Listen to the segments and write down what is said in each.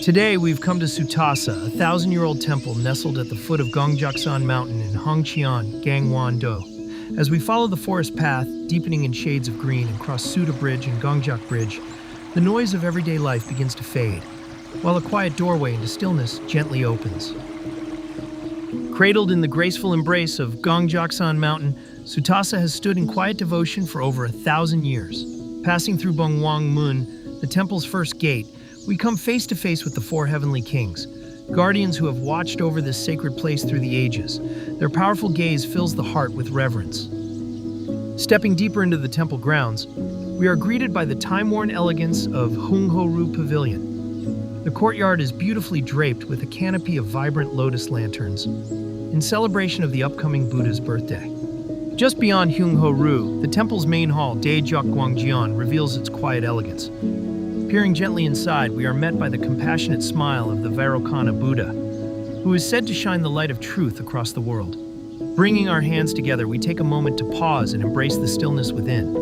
Today we've come to Sutasa, a 1,000-year-old temple nestled at the foot of Gongjaksan Mountain in Hongqian, Gangwon-do. As we follow the forest path, deepening in shades of green and cross Suta Bridge and Gongjak Bridge, the noise of everyday life begins to fade, while a quiet doorway into stillness gently opens. Cradled in the graceful embrace of Gongjaksan Mountain, Sutasa has stood in quiet devotion for over 1,000 years. Passing through Bongwang Mun, the temple's first gate, we come face to face with the four heavenly kings, guardians who have watched over this sacred place through the ages. Their powerful gaze fills the heart with reverence. Stepping deeper into the temple grounds, we are greeted by the time-worn elegance of Hungho-ru Pavilion. The courtyard is beautifully draped with a canopy of vibrant lotus lanterns, in celebration of the upcoming Buddha's birthday. Just beyond Hungho-ru, the temple's main hall, Daejokgwangjian, reveals its quiet elegance. Peering gently inside, we are met by the compassionate smile of the Vairocana Buddha, who is said to shine the light of truth across the world. Bringing our hands together, we take a moment to pause and embrace the stillness within.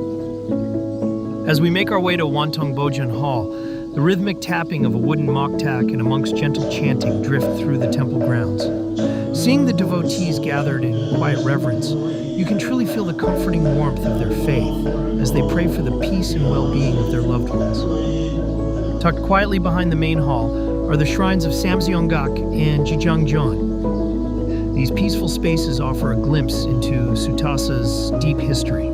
As we make our way to Wantong Bojan Hall, the rhythmic tapping of a wooden moktak and a monk's gentle chanting drift through the temple grounds. Seeing the devotees gathered in quiet reverence, you can truly feel the comforting warmth of their faith as they pray for the peace and well-being of their loved ones. Tucked quietly behind the main hall are the shrines of Samseonggak and Jijangjeon. These peaceful spaces offer a glimpse into Sutasa's deep history,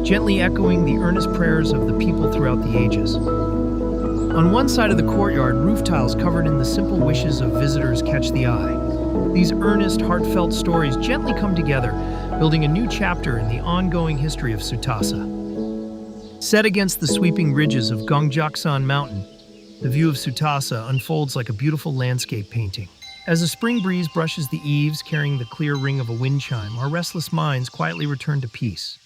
gently echoing the earnest prayers of the people throughout the ages. On one side of the courtyard, roof tiles covered in the simple wishes of visitors catch the eye. These earnest, heartfelt stories gently come together, building a new chapter in the ongoing history of Sutasa. Set against the sweeping ridges of Gongjaksan Mountain, the view of Sutasa unfolds like a beautiful landscape painting. As a spring breeze brushes the eaves, carrying the clear ring of a wind chime, our restless minds quietly return to peace.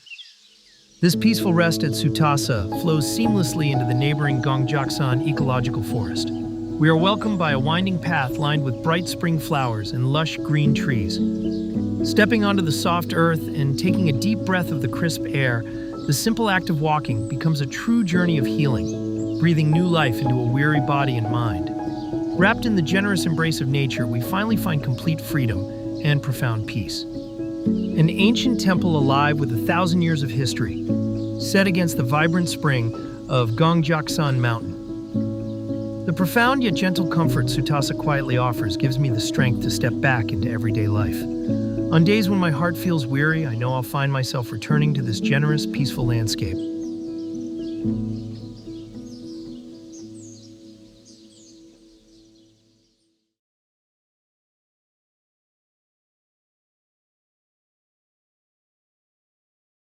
This peaceful rest at Sutasa flows seamlessly into the neighboring Gongjaksan ecological forest. We are welcomed by a winding path lined with bright spring flowers and lush green trees. Stepping onto the soft earth and taking a deep breath of the crisp air, the simple act of walking becomes a true journey of healing, breathing new life into a weary body and mind. Wrapped in the generous embrace of nature, we finally find complete freedom and profound peace. An ancient temple alive with 1,000 years of history, set against the vibrant spring of Gongjaksan Mountain. The profound yet gentle comfort Sutasa quietly offers gives me the strength to step back into everyday life. On days when my heart feels weary, I know I'll find myself returning to this generous, peaceful landscape.